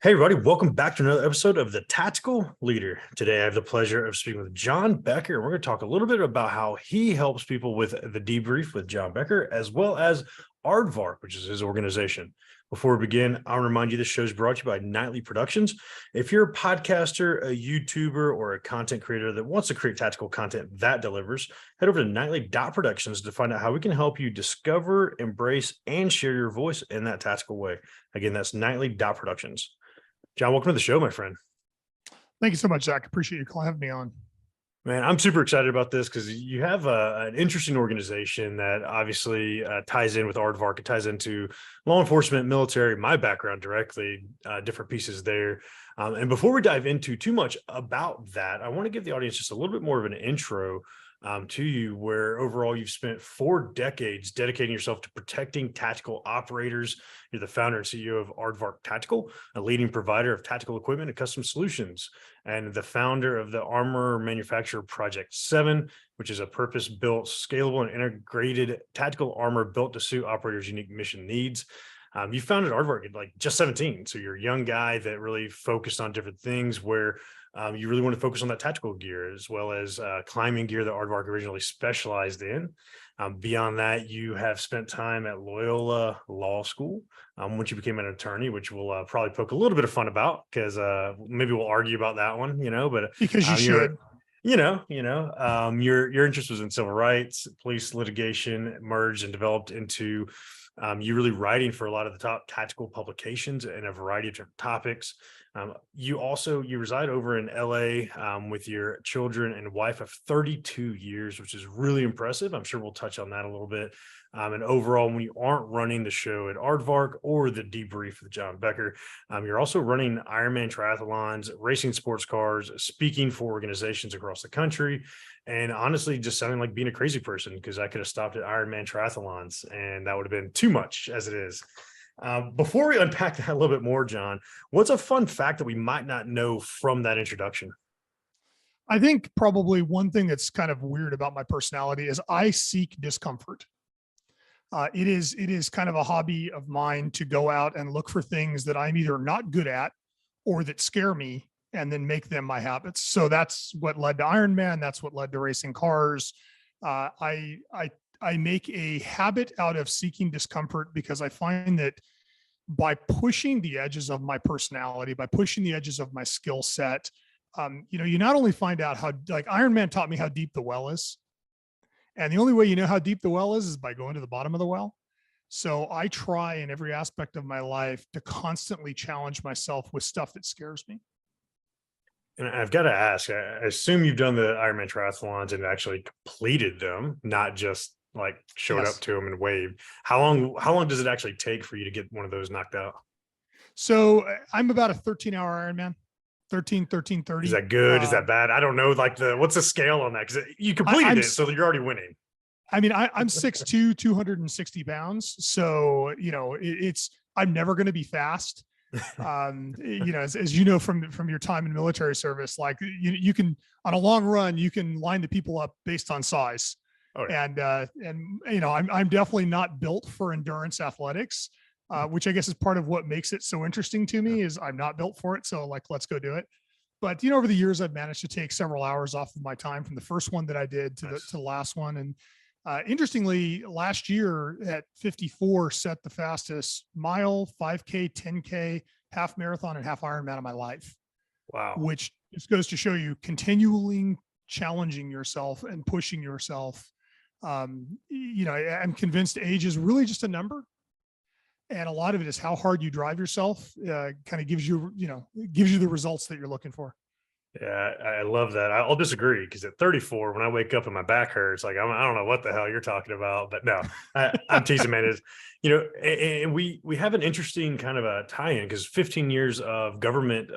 Hey, everybody, welcome back to another episode of The Tactical Leader. Today, I have the pleasure of speaking with Jon Becker. We're going to talk a little bit about how he helps people with the Debrief with Jon Becker, as well as AARDVARK, which is his organization. Before we begin, I'll remind you this show is brought to you by Nightly Productions. If you're a podcaster, a YouTuber, or a content creator that wants to create tactical content that delivers, head over to Nightly.Productions to find out how we can help you discover, embrace, and share your voice in that tactical way. Again, that's Nightly.Productions. Jon, welcome to the show, my friend. Thank you so much, Zach. Appreciate you having me on. Man, I'm super excited about this because you have an interesting organization that obviously ties in with AARDVARK. It ties into law enforcement, military, my background directly, different pieces there. And before we dive into too much about that, I want to give the audience just a little bit more of an intro to you, where overall you've spent 4 decades dedicating yourself to protecting tactical operators. You're the founder and CEO of AARDVARK Tactical, a leading provider of tactical equipment and custom solutions, and the founder of the Armor Manufacturer Project 7, which is a purpose-built, scalable, and integrated tactical armor built to suit operators' unique mission needs. You founded AARDVARK at like just 17, so you're a young guy that really focused on different things where you really want to focus on that tactical gear as well as climbing gear that AARDVARK originally specialized in. Beyond that, you have spent time at Loyola Law School once you became an attorney, which we'll probably poke a little bit of fun about because maybe we'll argue about that one, but Because you should. Your interest was in civil rights, police litigation, merged and developed into you really writing for a lot of the top tactical publications in a variety of different topics. You reside over in LA with your children and wife of 32 years, which is really impressive. I'm sure we'll touch on that a little bit. And overall, when you aren't running the show at AARDVARK or the Debrief with Jon Becker, you're also running Ironman triathlons, racing sports cars, speaking for organizations across the country, and honestly, just sounding like being a crazy person because I could have stopped at Ironman triathlons and that would have been too much as it is. Before we unpack that a little bit more, Jon, what's a fun fact that we might not know from that introduction? I think probably one thing that's kind of weird about my personality is I seek discomfort. It is kind of a hobby of mine to go out and look for things that I'm either not good at or that scare me and then make them my habits. So that's what led to Ironman. That's what led to racing cars. I make a habit out of seeking discomfort because I find that by pushing the edges of my personality, by pushing the edges of my skill set, you not only find out how, like Ironman taught me how deep the well is. And the only way you know how deep the well is by going to the bottom of the well. So I try in every aspect of my life to constantly challenge myself with stuff that scares me. And I've got to ask, I assume you've done the Ironman triathlons and actually completed them, not just like showed Yes. up to them and waved. How long does it actually take for you to get one of those knocked out? So I'm about a 13-hour Ironman, 13:30. Is that good? Is that bad? I don't know. Like what's the scale on that? Because you completed it, so you're already winning. I'm 6'2", 260 pounds. So, I'm never going to be fast. As you know, from your time in military service, like you can, on a long run, you can line the people up based on size. Oh, yeah. I'm definitely not built for endurance athletics, which I guess is part of what makes it so interesting to me is I'm not built for it. So like, let's go do it. But, over the years, I've managed to take several hours off of my time from the first one that I did to the last one. And interestingly, last year at 54 set the fastest mile, 5K, 10K, half marathon, and half Ironman of my life. Wow. Which just goes to show you continually challenging yourself and pushing yourself. I'm convinced age is really just a number. And a lot of it is how hard you drive yourself, kind of gives you the results that you're looking for. Yeah, I love that. I'll disagree because at 34, when I wake up and my back hurts, like I don't know what the hell you're talking about, but no, I'm teasing, man. And we have an interesting kind of a tie-in because 15 years of government,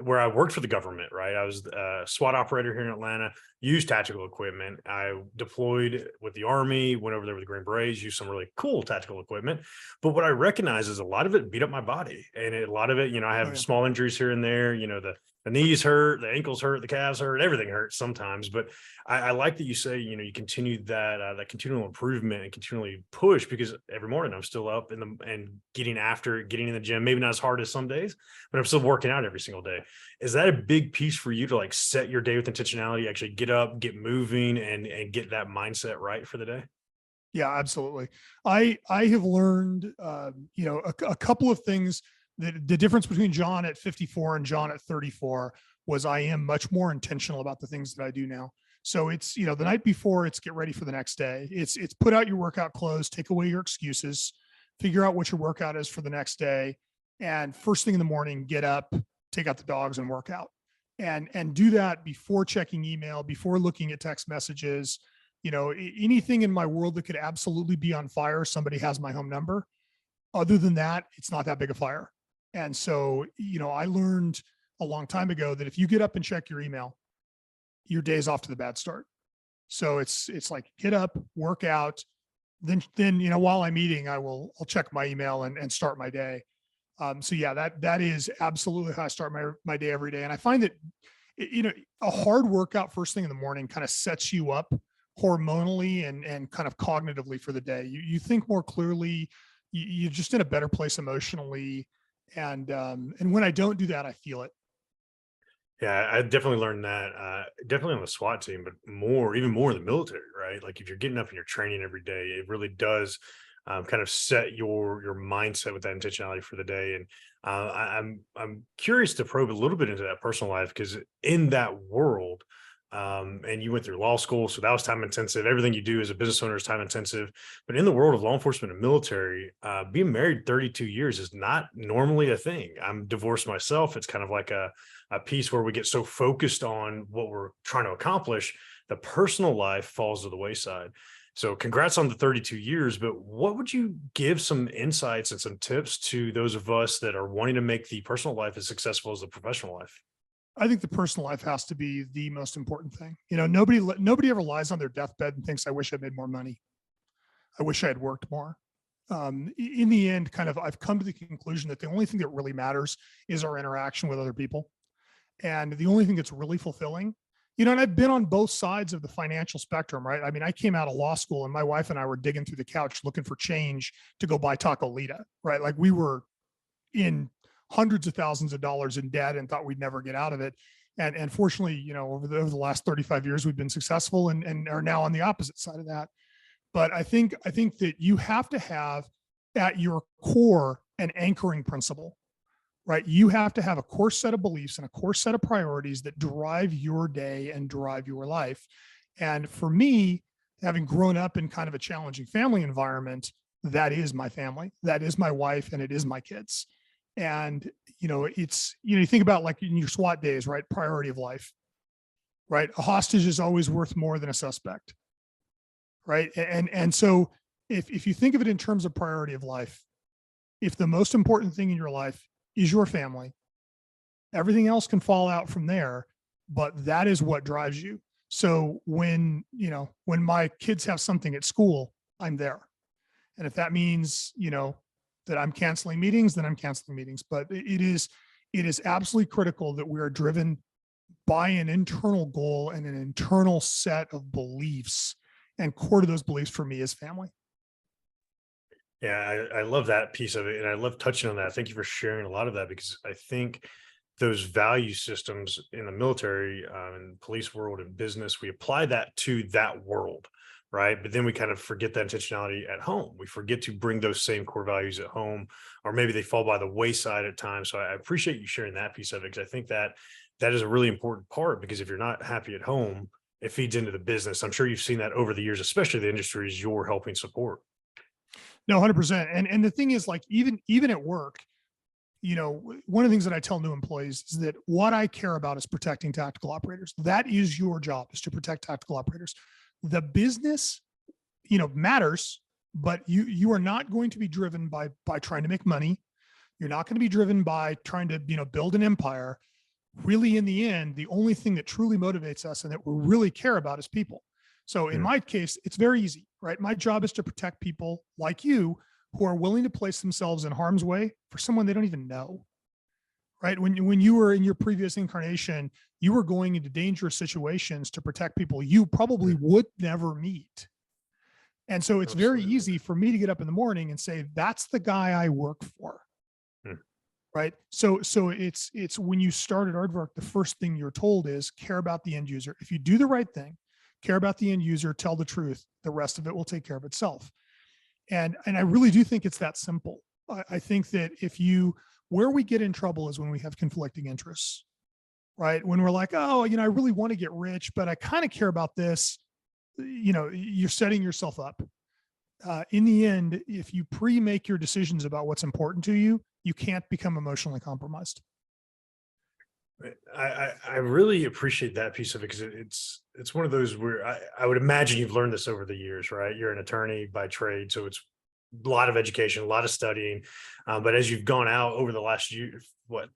where I worked for the government, right? I was a SWAT operator here in Atlanta, used tactical equipment. I deployed with the Army, went over there with the Green Berets, used some really cool tactical equipment. But what I recognize is a lot of it beat up my body. And a lot of it, I have small injuries here and there, the The knees hurt, the ankles hurt, the calves hurt, everything hurts sometimes. But I like that you say, you continue that continual improvement and continually push, because every morning I'm still up and getting after it, getting in the gym, maybe not as hard as some days, but I'm still working out every single day. Is that a big piece for you to like set your day with intentionality, actually get up, get moving and get that mindset right for the day? Yeah, absolutely. I have learned, a couple of things. The difference between John at 54 and John at 34 was I am much more intentional about the things that I do now. So it's, the night before, it's get ready for the next day. It's put out your workout clothes, take away your excuses, figure out what your workout is for the next day. And first thing in the morning, get up, take out the dogs and work out. And do that before checking email, before looking at text messages. Anything in my world that could absolutely be on fire, somebody has my home number. Other than that, it's not that big a fire. And so, I learned a long time ago that if you get up and check your email, your day's off to the bad start. So it's like get up, work out, then while I'm eating, I'll check my email and start my day. So yeah, that is absolutely how I start my day every day. And I find that a hard workout first thing in the morning kind of sets you up hormonally and kind of cognitively for the day. You think more clearly, you're just in a better place emotionally. And when I don't do that, I feel it. Yeah, I definitely learned that, definitely on the SWAT team, but even more in the military, right? Like if you're getting up and you're training every day, it really does kind of set your mindset with that intentionality for the day. And I'm curious to probe a little bit into that personal life, because in that world, and you went through law school, so that was time intensive. Everything you do as a business owner is time intensive. But in the world of law enforcement and military, being married 32 years is not normally a thing. I'm divorced myself. It's kind of like a piece where we get so focused on what we're trying to accomplish, the personal life falls to the wayside. So congrats on the 32 years, but what would you give some insights and some tips to those of us that are wanting to make the personal life as successful as the professional life? I think the personal life has to be the most important thing. Nobody ever lies on their deathbed and thinks, I wish I made more money. I wish I had worked more. In the end, kind of, I've come to the conclusion that the only thing that really matters is our interaction with other people. And the only thing that's really fulfilling, and I've been on both sides of the financial spectrum, right? I mean, I came out of law school and my wife and I were digging through the couch looking for change to go buy Taco Lita, right? Like we were in hundreds of thousands of dollars in debt and thought we'd never get out of it. And fortunately, over the last 35 years, we've been successful and are now on the opposite side of that. But I think that you have to have at your core an anchoring principle, right? You have to have a core set of beliefs and a core set of priorities that drive your day and drive your life. And for me, having grown up in kind of a challenging family environment, that is my family, that is my wife, and it is my kids. And, it's, you think about like in your SWAT days, right? Priority of life, right? A hostage is always worth more than a suspect, right? And so if you think of it in terms of priority of life, if the most important thing in your life is your family, everything else can fall out from there, but that is what drives you. So when my kids have something at school, I'm there. And if that means, that I'm canceling meetings, then I'm canceling meetings. But it is absolutely critical that we are driven by an internal goal and an internal set of beliefs. And core to those beliefs for me is family. Yeah, I love that piece of it. And I love touching on that. Thank you for sharing a lot of that, because I think those value systems in the military and police world and business, we apply that to that world, right? But then we kind of forget that intentionality at home. We forget to bring those same core values at home, or maybe they fall by the wayside at times. So I appreciate you sharing that piece of it, because I think that is a really important part, because if you're not happy at home, it feeds into the business. I'm sure you've seen that over the years, especially the industries you're helping support. No, 100%. And the thing is, like, even at work, one of the things that I tell new employees is that what I care about is protecting tactical operators. That is your job, is to protect tactical operators. The business, matters, but you are not going to be driven by trying to make money. You're not going to be driven by trying to, build an empire. Really, in the end, the only thing that truly motivates us and that we really care about is people. So in my case, it's very easy, right? My job is to protect people like you who are willing to place themselves in harm's way for someone they don't even know, right? When you were in your previous incarnation, you were going into dangerous situations to protect people you probably would never meet. And so it's very Absolutely. easy for me to get up in the morning and say, that's the guy I work for. Hmm. Right. So it's when you start at Aardvark, the first thing you're told is care about the end user. If you do the right thing, care about the end user, tell the truth, the rest of it will take care of itself. And I really do think it's that simple. I think that where we get in trouble is when we have conflicting interests, right? When we're like, oh, I really want to get rich, but I kind of care about this. You're setting yourself up. In the end, if you pre-make your decisions about what's important to you, you can't become emotionally compromised. I really appreciate that piece of it, because it's one of those where I would imagine you've learned this over the years, right? You're an attorney by trade, so it's a lot of education, a lot of studying. But as you've gone out over the last year,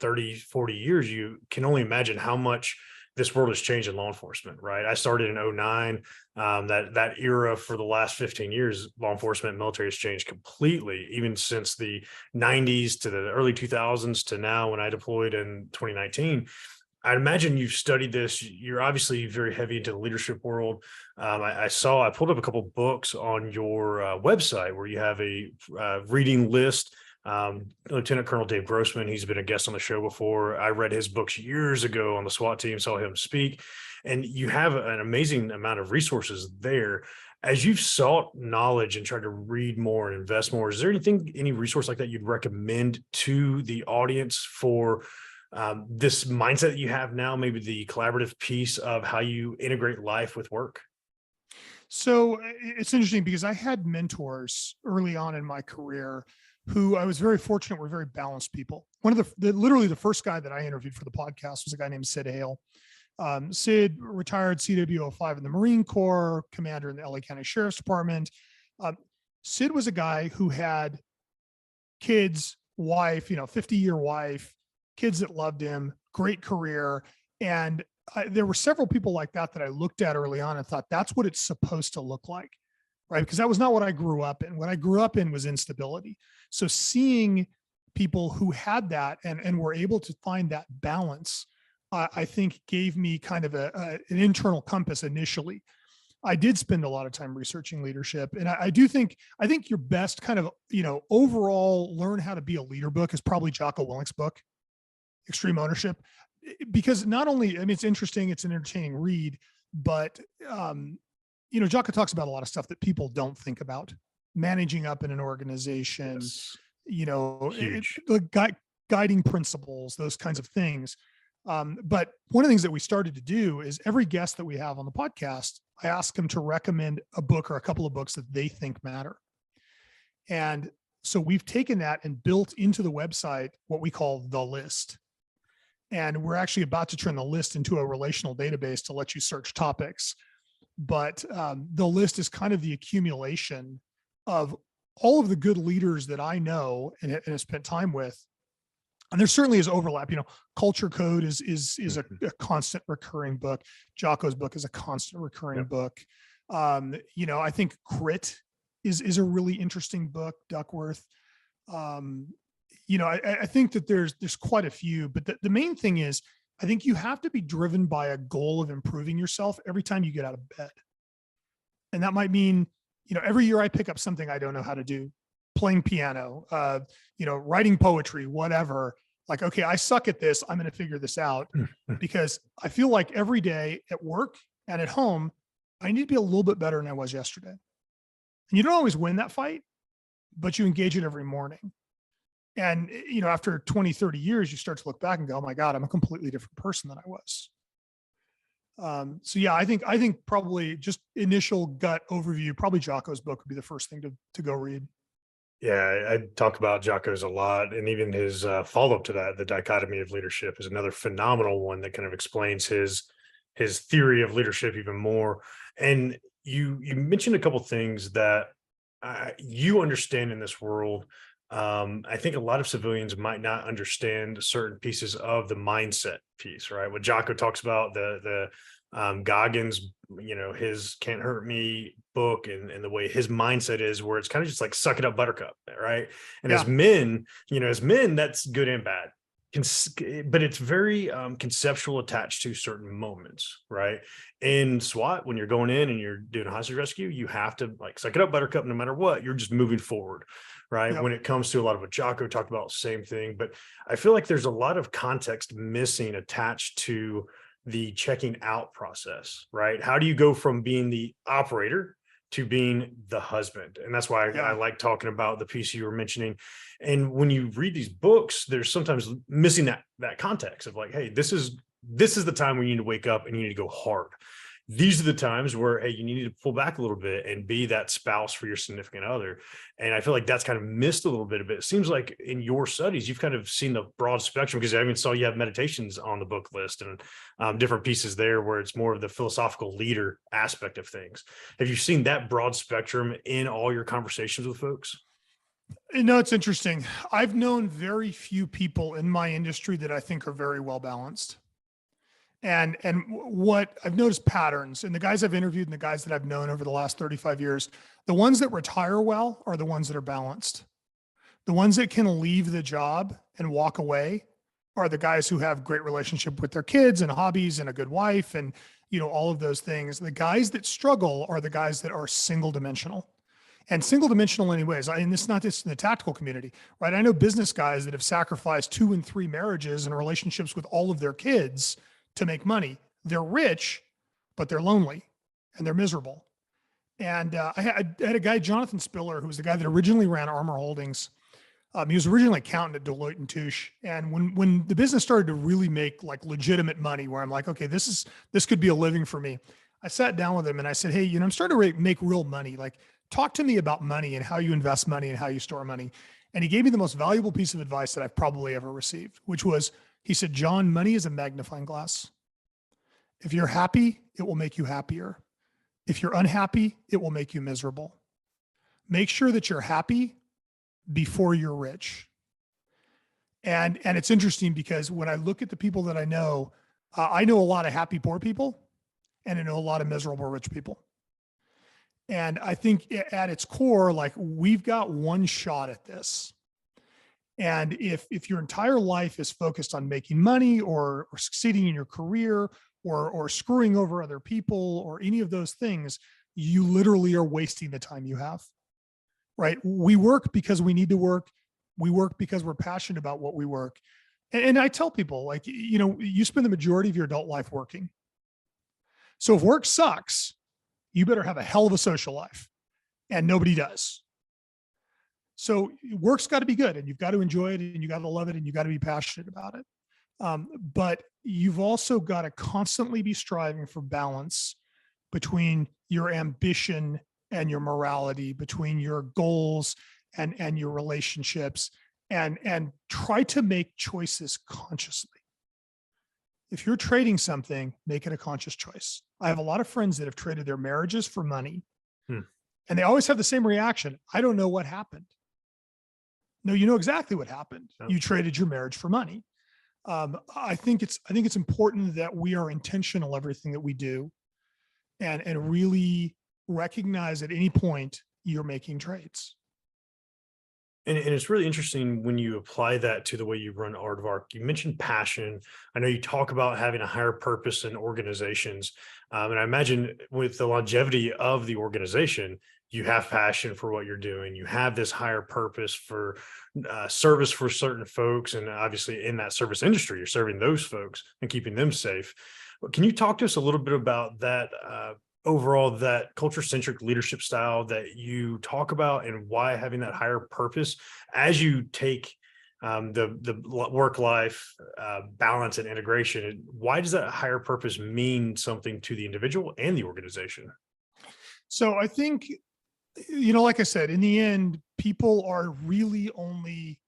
30, 40 years, you can only imagine how much this world has changed in law enforcement, right? I started in '09. That era for the last 15 years, law enforcement, military has changed completely, even since the '90s to the early 2000s to now when I deployed in 2019. I imagine you've studied this. You're obviously very heavy into the leadership world. I pulled up a couple books on your website where you have a reading list. Lieutenant Colonel Dave Grossman, he's been a guest on the show before. I read his books years ago on the SWAT team, saw him speak, and you have an amazing amount of resources there. As you've sought knowledge and tried to read more and invest more, is there any resource like that you'd recommend to the audience for this mindset that you have now, maybe the collaborative piece of how you integrate life with work? So it's interesting because I had mentors early on in my career who I was very fortunate were very balanced people. One of literally the first guy that I interviewed for the podcast was a guy named Sid Hale. Sid retired CW05 in the Marine Corps, commander in the LA County Sheriff's Department. Sid was a guy who had kids, wife, 50-year wife, kids that loved him, great career. And there were several people like that I looked at early on and thought that's what it's supposed to look like, right? Because that was not what I grew up in. What I grew up in was instability. So seeing people who had that and were able to find that balance, I think gave me kind of an internal compass initially. I did spend a lot of time researching leadership. And I think your best kind of, overall learn how to be a leader book is probably Jocko Willink's book, Extreme Ownership. Because not only, it's interesting, it's an entertaining read, but, Jocko talks about a lot of stuff that people don't think about. Managing up in an organization, Yes. Huge. Huge. Guiding principles, those kinds of things. But one of the things that we started to do is every guest that we have on the podcast, I ask them to recommend a book or a couple of books that they think matter. And so we've taken that and built into the website what we call the list. And we're actually about to turn the list into a relational database to let you search topics. But the list is kind of the accumulation of all of the good leaders that I know and have spent time with. And there certainly is overlap. Culture Code is a constant recurring book. Jocko's book is a constant recurring book. I think Grit is a really interesting book, Duckworth. I think that there's quite a few, but the main thing is, I think you have to be driven by a goal of improving yourself every time you get out of bed. And that might mean, every year I pick up something I don't know how to do, playing piano, writing poetry, whatever. Like, okay, I suck at this. I'm going to figure this out because I feel like every day at work and at home, I need to be a little bit better than I was yesterday. And you don't always win that fight, but you engage it every morning. And, after 20, 30 years, you start to look back and go, oh my God, I'm a completely different person than I was. I think probably just initial gut overview, probably Jocko's book would be the first thing to go read. Yeah, I talk about Jocko's a lot, and even his follow-up to that, The Dichotomy of Leadership, is another phenomenal one that kind of explains his theory of leadership even more. And you mentioned a couple things that you understand in this world. I think a lot of civilians might not understand certain pieces of the mindset piece, right? What Jocko talks about, the Goggins, his Can't Hurt Me book, and the way his mindset is, where it's kind of just like suck it up, buttercup, right? And as men, that's good and bad. but it's very conceptual, attached to certain moments, right? In SWAT, when you're going in and you're doing a hostage rescue, you have to like suck it up, buttercup, no matter what, you're just moving forward, right? Yep. When it comes to a lot of what Jocko talked about, same thing. But I feel like there's a lot of context missing attached to the checking out process, right? How do you go from being the operator to being the husband? And that's why I Yeah. like talking about the piece you were mentioning. And when you read these books, there's sometimes missing that context of like, hey, this is the time when you need to wake up and you need to go hard. These are the times where, hey, you need to pull back a little bit and be that spouse for your significant other. And I feel like that's kind of missed a little bit of it. It seems like in your studies, you've kind of seen the broad spectrum, because I even saw you have meditations on the book list and different pieces there where it's more of the philosophical leader aspect of things. Have you seen that broad spectrum in all your conversations with folks? It's interesting. I've known very few people in my industry that I think are very well balanced. And what I've noticed patterns in the guys I've interviewed and the guys that I've known over the last 35 years, the ones that retire well are the ones that are balanced. The ones that can leave the job and walk away are the guys who have great relationship with their kids and hobbies and a good wife and, all of those things. The guys that struggle are the guys that are single dimensional. And single dimensional anyways. And it's not just in the tactical community, right? I know business guys that have sacrificed 2 and 3 marriages and relationships with all of their kids to make money. They're rich, but they're lonely and they're miserable. And I had a guy, Jonathan Spiller, who was the guy that originally ran Armor Holdings. He was originally an accountant at Deloitte and Touche. And when the business started to really make like legitimate money, where I'm like, okay, this could be a living for me. I sat down with him and I said, hey, I'm starting to make real money. Like, talk to me about money and how you invest money and how you store money. And he gave me the most valuable piece of advice that I've probably ever received, which was, he said, John, money is a magnifying glass. If you're happy, it will make you happier. If you're unhappy, it will make you miserable. Make sure that you're happy before you're rich. And it's interesting because when I look at the people that I know a lot of happy poor people and I know a lot of miserable rich people. And I think at its core, like, we've got one shot at this. And if your entire life is focused on making money or succeeding in your career or screwing over other people or any of those things, you literally are wasting the time you have, right? We work because we need to work. We work because we're passionate about what we work. And I tell people, like, you spend the majority of your adult life working. So if work sucks, you better have a hell of a social life, and nobody does. So work's got to be good and you've got to enjoy it and you got to love it and you got to be passionate about it. But you've also got to constantly be striving for balance between your ambition and your morality, between your goals and your relationships, and try to make choices consciously. If you're trading something, make it a conscious choice. I have a lot of friends that have traded their marriages for money, and they always have the same reaction. I don't know what happened. No, you know exactly what happened. Yeah. You traded your marriage for money. I think it's important that we are intentional everything that we do, and really recognize at any point you're making trades. And it's really interesting when you apply that to the way you run AARDVARK. You mentioned passion. I know you talk about having a higher purpose in organizations. And I imagine with the longevity of the organization, you have passion for what you're doing. You have this higher purpose for service for certain folks. And obviously in that service industry, you're serving those folks and keeping them safe. But can you talk to us a little bit about that overall, that culture-centric leadership style that you talk about, and why having that higher purpose as you take the work-life balance and integration, why does that higher purpose mean something to the individual and the organization? So I think, like I said, in the end, people are really only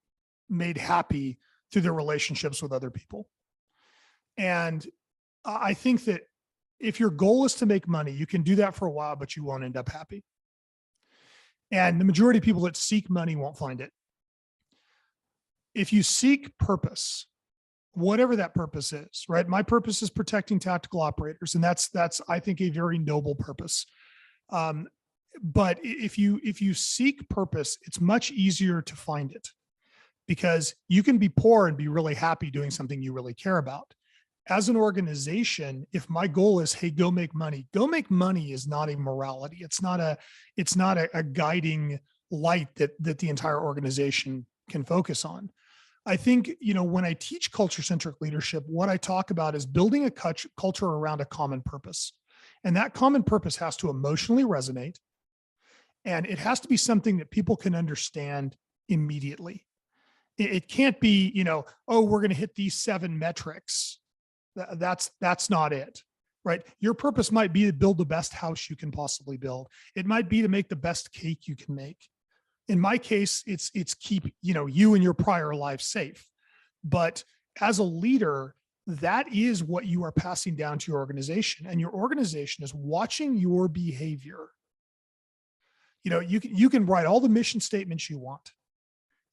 made happy through their relationships with other people. And I think that if your goal is to make money, you can do that for a while, but you won't end up happy. And the majority of people that seek money won't find it. If you seek purpose, whatever that purpose is, right? My purpose is protecting tactical operators. And that's, I think, a very noble purpose. But if you seek purpose, it's much easier to find it. because you can be poor and be really happy doing something you really care about. As an organization, if my goal is, hey, go make money is not a morality. It's not a guiding light that the entire organization can focus on. I think, when I teach culture-centric leadership, what I talk about is building a culture around a common purpose. And that common purpose has to emotionally resonate. And it has to be something that people can understand immediately. It can't be, oh, we're going to hit these 7 metrics. That's not it, right? Your purpose might be to build the best house you can possibly build. It might be to make the best cake you can make. In my case, it's keep, you and your prior life safe. But as a leader, that is what you are passing down to your organization, and your organization is watching your behavior. You can write all the mission statements you want.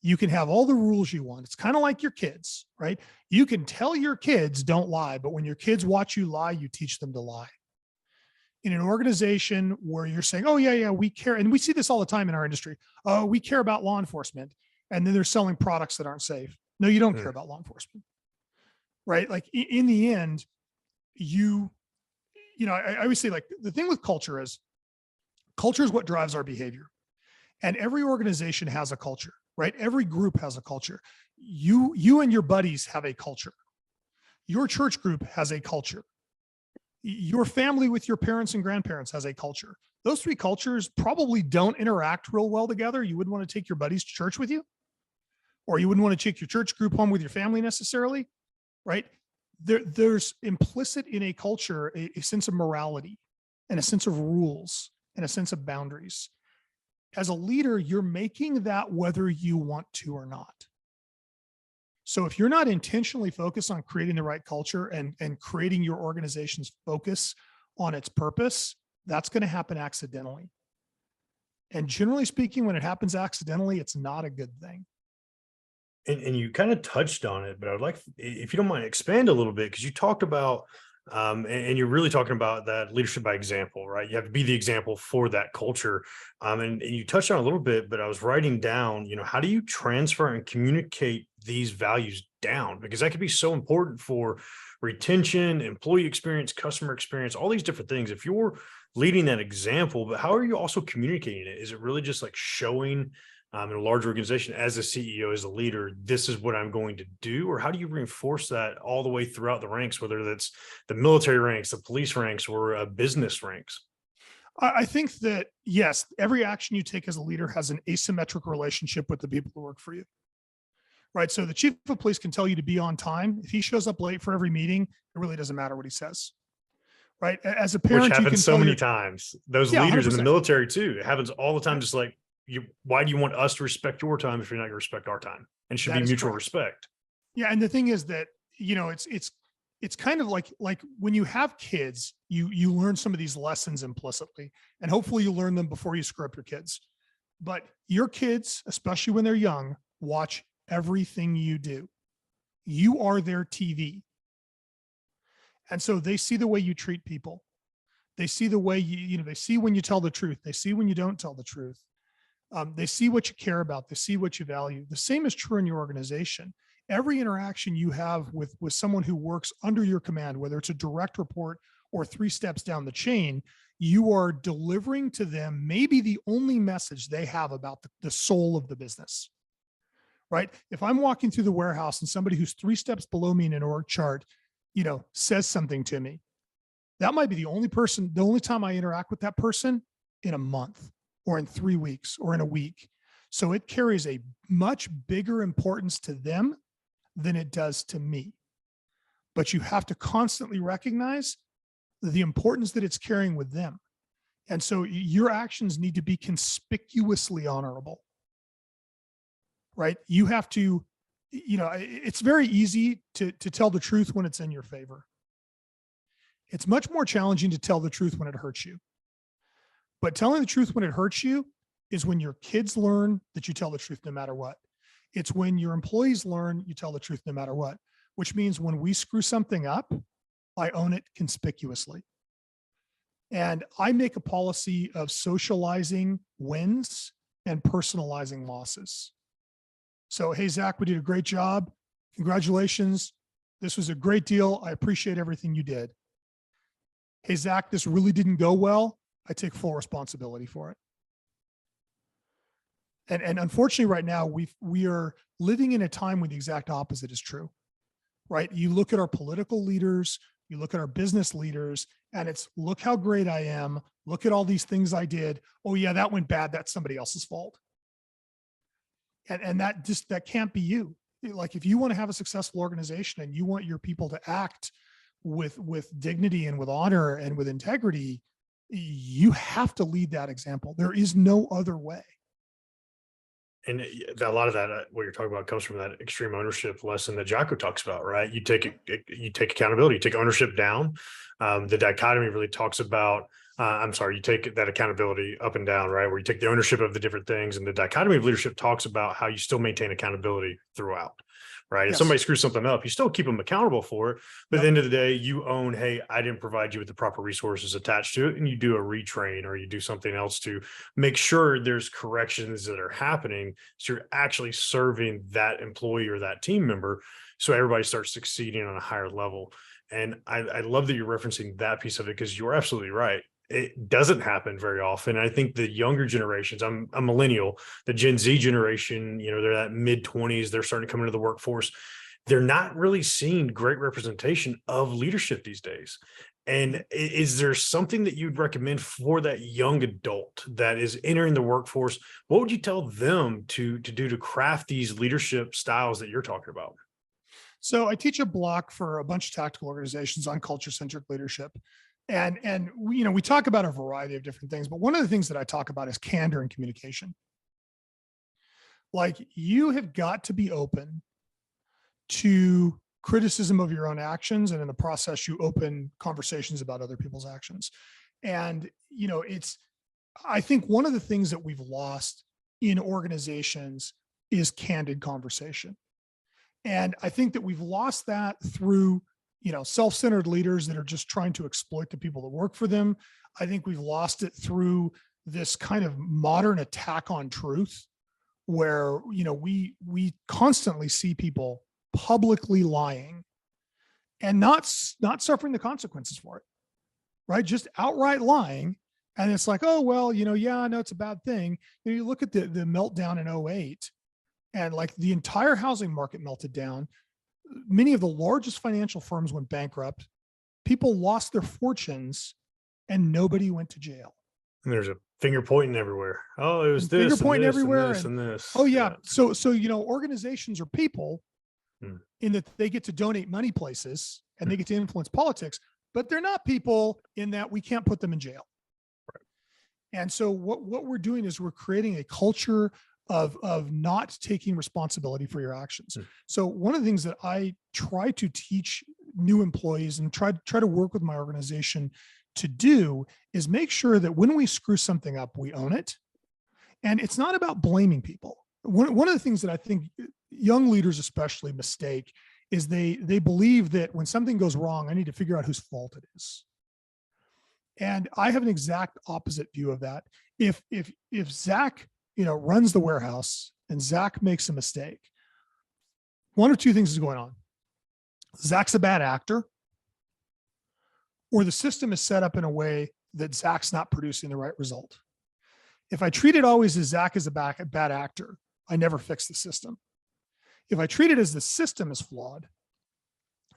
You can have all the rules you want. It's kind of like your kids, right? You can tell your kids don't lie, but when your kids watch you lie, you teach them to lie. In an organization where you're saying, oh yeah, we care. And we see this all the time in our industry. Oh, we care about law enforcement. And then they're selling products that aren't safe. No, you don't care about law enforcement, right? Like in the end, I always say, like, the thing with culture is what drives our behavior. And every organization has a culture, right? Every group has a culture. You and your buddies have a culture. Your church group has a culture. Your family with your parents and grandparents has a culture. Those 3 cultures probably don't interact real well together. You wouldn't want to take your buddies to church with you, or you wouldn't want to take your church group home with your family necessarily, right? There's implicit in a culture a sense of morality and a sense of rules and a sense of boundaries. As a leader, you're making that whether you want to or not. So if you're not intentionally focused on creating the right culture and creating your organization's focus on its purpose, that's going to happen accidentally. And generally speaking, when it happens accidentally, it's not a good thing. And you kind of touched on it, but I would like, if you don't mind, expand a little bit, because you talked about, and you're really talking about that leadership by example, right? You have to be the example for that culture. And you touched on it a little bit, but I was writing down, how do you transfer and communicate these values down? Because that could be so important for retention, employee experience, customer experience, all these different things. If you're leading that example, but how are you also communicating it? Is it really just like showing in a large organization as a CEO, as a leader, this is what I'm going to do? Or how do you reinforce that all the way throughout the ranks, whether that's the military ranks, the police ranks, or business ranks? I think that, yes, every action you take as a leader has an asymmetric relationship with the people who work for you, right? So the chief of police can tell you to be on time. If he shows up late for every meeting, it really doesn't matter what he says, right? As a parent, Which you can happens so many times. Those leaders in the 100%. military too. It happens all the time. Just like, why do you want us to respect your time if you're not going to respect our time? And it should be mutual respect. Yeah. And the thing is that, it's kind of like when you have kids, you learn some of these lessons implicitly, and hopefully you learn them before you screw up your kids. But your kids, especially when they're young, watch everything you do. You are their TV. And so they see the way you treat people. They see the way they see when you tell the truth. They see when you don't tell the truth. They see what you care about. They see what you value. The same is true in your organization. Every interaction you have with someone who works under your command, whether it's a direct report or 3 steps down the chain, you are delivering to them maybe the only message they have about the soul of the business, right? If I'm walking through the warehouse and somebody who's 3 steps below me in an org chart, says something to me, that might be the only time I interact with that person in a month, or in 3 weeks, or in a week. So it carries a much bigger importance to them than it does to me. But you have to constantly recognize the importance that it's carrying with them. And so your actions need to be conspicuously honorable, right? You have to, it's very easy to tell the truth when it's in your favor. It's much more challenging to tell the truth when it hurts you. But telling the truth when it hurts you is when your kids learn that you tell the truth no matter what. It's when your employees learn you tell the truth no matter what, which means when we screw something up, I own it conspicuously. And I make a policy of socializing wins and personalizing losses. So, hey, Zach, we did a great job. Congratulations. This was a great deal. I appreciate everything you did. Hey, Zach, this really didn't go well. I take full responsibility for it. And unfortunately, right now, we are living in a time when the exact opposite is true, right? You look at our political leaders, you look at our business leaders, and it's, look how great I am. Look at all these things I did. Oh yeah, that went bad. That's somebody else's fault. And that can't be you. Like, if you want to have a successful organization and you want your people to act with dignity and with honor and with integrity, you have to lead that example. There is no other way. And a lot of that, what you're talking about, comes from that extreme ownership lesson that Jocko talks about, right? You take accountability, you take ownership down. The dichotomy really talks about, you take that accountability up and down, right? Where you take the ownership of the different things, and the dichotomy of leadership talks about how you still maintain accountability throughout, right? If Yes. somebody screws something up, you still keep them accountable for it. But at the end of the day, you own, hey, I didn't provide you with the proper resources attached to it. And you do a retrain, or you do something else to make sure there's corrections that are happening. So you're actually serving that employee or that team member, so everybody starts succeeding on a higher level. And I love that you're referencing that piece of it, because you're absolutely right. It doesn't happen very often. I think the younger generations, I'm a millennial, the Gen Z generation, they're that mid-20s, they're starting to come into the workforce. They're not really seeing great representation of leadership these days. And is there something that you'd recommend for that young adult that is entering the workforce? What would you tell them to do to craft these leadership styles that you're talking about? So I teach a block for a bunch of tactical organizations on culture-centric leadership. And we talk about a variety of different things, but one of the things that I talk about is candor and communication. Like, you have got to be open to criticism of your own actions, and in the process, you open conversations about other people's actions. And I think one of the things that we've lost in organizations is candid conversation. And I think that we've lost that through self-centered leaders that are just trying to exploit the people that work for them. I think we've lost it through this kind of modern attack on truth, where, we constantly see people publicly lying and not suffering the consequences for it, right? Just outright lying. And it's like, oh, well, yeah, I know it's a bad thing. You look at the meltdown in 2008, and like the entire housing market melted down. Many of the largest financial firms went bankrupt. People lost their fortunes, and nobody went to jail. And there's a finger pointing everywhere. Oh, it was this, finger pointing and this, everywhere, and this, and this. Oh yeah. So organizations are people in that they get to donate money places and they get to influence politics, but they're not people in that we can't put them in jail. Right. And so what we're doing is we're creating a culture of not taking responsibility for your actions. So one of the things that I try to teach new employees and try to work with my organization to do is make sure that when we screw something up, we own it. And it's not about blaming people. One of the things that I think young leaders especially mistake is they believe that when something goes wrong, I need to figure out whose fault it is. And I have an exact opposite view of that. If Zach runs the warehouse and Zach makes a mistake, one of two things is going on. Zach's a bad actor, or the system is set up in a way that Zach's not producing the right result. If I treat it always as Zach is a bad actor, I never fix the system. If I treat it as the system is flawed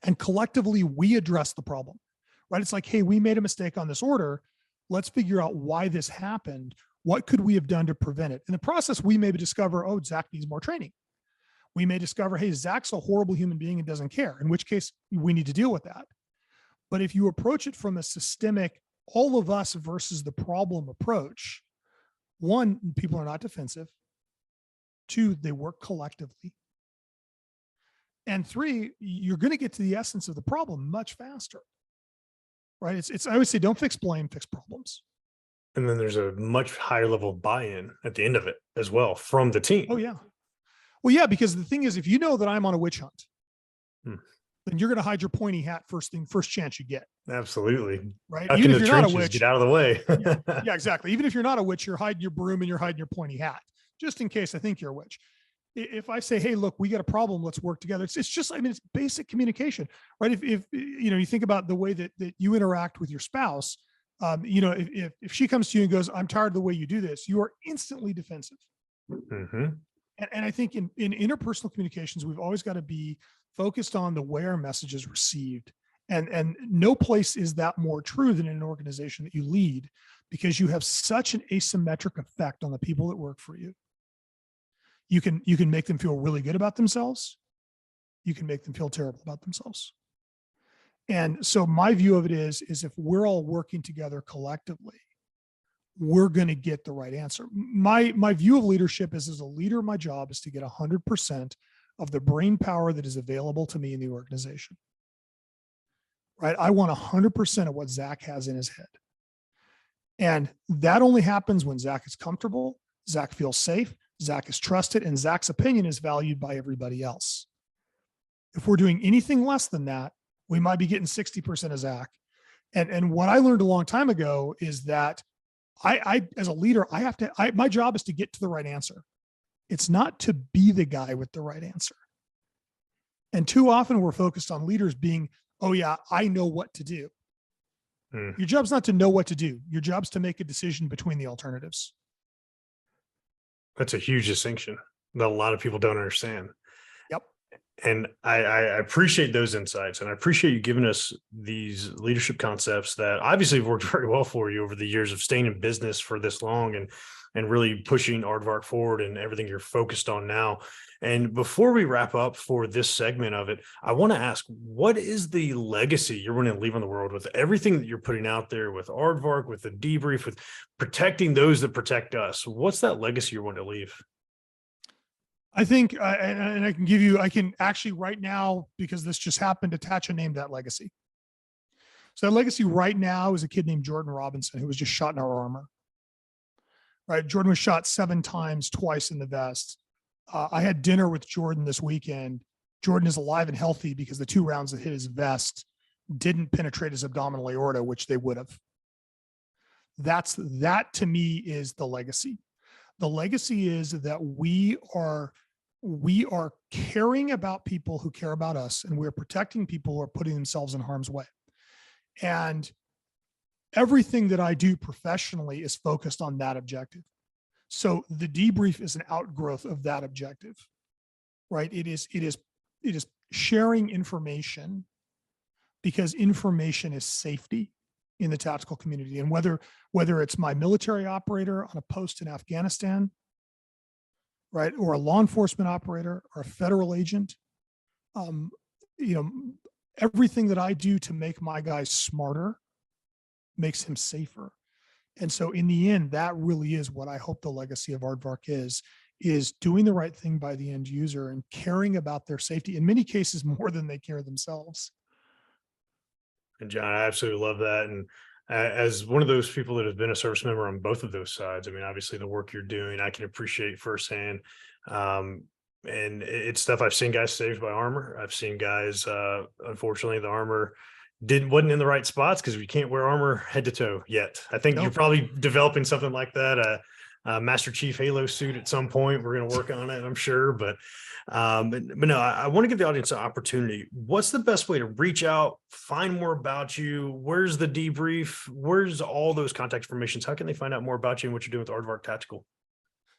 and collectively we address the problem, right? It's like, hey, we made a mistake on this order. Let's figure out why this happened. What could we have done to prevent it? In the process, we may discover, oh, Zach needs more training. We may discover, hey, Zach's a horrible human being and doesn't care, in which case we need to deal with that. But if you approach it from a systemic, all of us versus the problem approach, one, people are not defensive. Two, they work collectively. And three, you're going to get to the essence of the problem much faster, right? I always say, don't fix blame, fix problems. And then there's a much higher level of buy-in at the end of it as well from the team. Oh yeah. Well, yeah, because the thing is, if you know that I'm on a witch hunt, then you're going to hide your pointy hat first chance you get. Absolutely. Right. Even if you're not a witch, get out of the way. Yeah, exactly. Even if you're not a witch, you're hiding your broom and you're hiding your pointy hat, just in case I think you're a witch. If I say, hey, look, we got a problem, let's work together. It's just, I mean, it's basic communication, right? If you think about the way that you interact with your spouse, if she comes to you and goes, I'm tired of the way you do this, you are instantly defensive. Mm-hmm. And I think in interpersonal communications, we've always got to be focused on the way our message is received. And no place is that more true than in an organization that you lead, because you have such an asymmetric effect on the people that work for you. You can make them feel really good about themselves. You can make them feel terrible about themselves. And so my view of it is if we're all working together collectively, we're going to get the right answer. My view of leadership is, as a leader, my job is to get 100% of the brain power that is available to me in the organization. Right? I want 100% of what Zach has in his head. And that only happens when Zach is comfortable, Zach feels safe, Zach is trusted, and Zach's opinion is valued by everybody else. If we're doing anything less than that, we might be getting 60% of Zach. And what I learned a long time ago is that I as a leader, my job is to get to the right answer. It's not to be the guy with the right answer. And too often we're focused on leaders being, oh yeah, I know what to do. Your job's not to know what to do. Your job's to make a decision between the alternatives. That's a huge distinction that a lot of people don't understand. Yep. And I appreciate those insights, and I appreciate you giving us these leadership concepts that obviously have worked very well for you over the years of staying in business for this long and really pushing AARDVARK forward and everything you're focused on now. And before we wrap up for this segment of it, I want to ask, what is the legacy you're going to leave on the world with everything that you're putting out there with AARDVARK, with the debrief, with protecting those that protect us? What's that legacy you're going to leave? I think, and I can actually right now, because this just happened, attach a name to that legacy. So that legacy right now is a kid named Jordan Robinson, who was just shot in our armor. Right. Jordan was shot 7 times, twice in the vest. I had dinner with Jordan this weekend. Jordan is alive and healthy because the 2 rounds that hit his vest didn't penetrate his abdominal aorta, which they would have. That to me is the legacy. The legacy is that we are caring about people who care about us, and we're protecting people who are putting themselves in harm's way. And everything that I do professionally is focused on that objective. So the debrief is an outgrowth of that objective, right? It is sharing information, because information is safety in the tactical community. And whether it's my military operator on a post in Afghanistan, right, or a law enforcement operator or a federal agent, everything that I do to make my guys smarter makes him safer. And so in the end, that really is what I hope the legacy of AARDVARK is doing the right thing by the end user and caring about their safety, in many cases more than they care themselves. And John, I absolutely love that. And as one of those people that have been a service member on both of those sides, I mean, obviously the work you're doing, I can appreciate firsthand. And it's stuff I've seen guys saved by armor. I've seen guys, unfortunately, the armor wasn't in the right spots because we can't wear armor head to toe yet. I think You're probably developing something like that, a Master Chief Halo suit at some point. We're going to work on it, I'm sure. But no, I want to give the audience an opportunity. What's the best way to reach out, find more about you? Where's the debrief? Where's all those contact informations? How can they find out more about you and what you're doing with AARDVARK Tactical?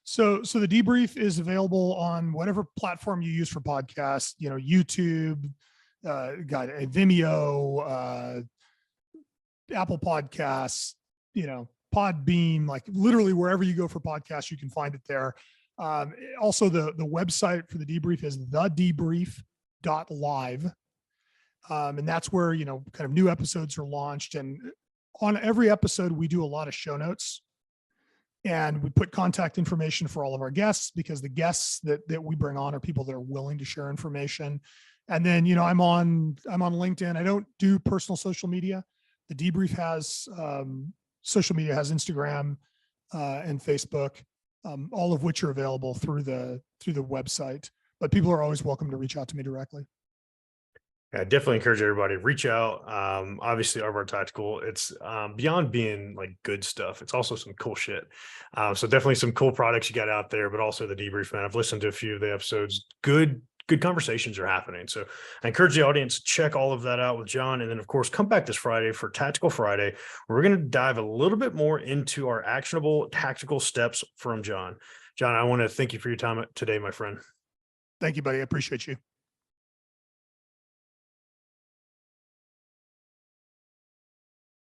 So the debrief is available on whatever platform you use for podcasts, YouTube, got a Vimeo, Apple Podcasts, Podbean, like literally wherever you go for podcasts, you can find it there. Also the website for the debrief is thedebrief.live. And that's where, kind of new episodes are launched. And on every episode, we do a lot of show notes, and we put contact information for all of our guests, because the guests that we bring on are people that are willing to share information. And then, I'm on LinkedIn. I don't do personal social media. The debrief has social media, has Instagram and Facebook, all of which are available through the website. But people are always welcome to reach out to me directly. I definitely encourage everybody to reach out. Obviously, Aardvark Tactical, it's beyond being like good stuff. It's also some cool shit. So definitely some cool products you got out there, but also the debrief, man. I've listened to a few of the episodes. Good conversations are happening. So I encourage the audience to check all of that out with Jon. And then, of course, come back this Friday for Tactical Friday. We're going to dive a little bit more into our actionable tactical steps from Jon. Jon, I want to thank you for your time today, my friend. Thank you, buddy. I appreciate you.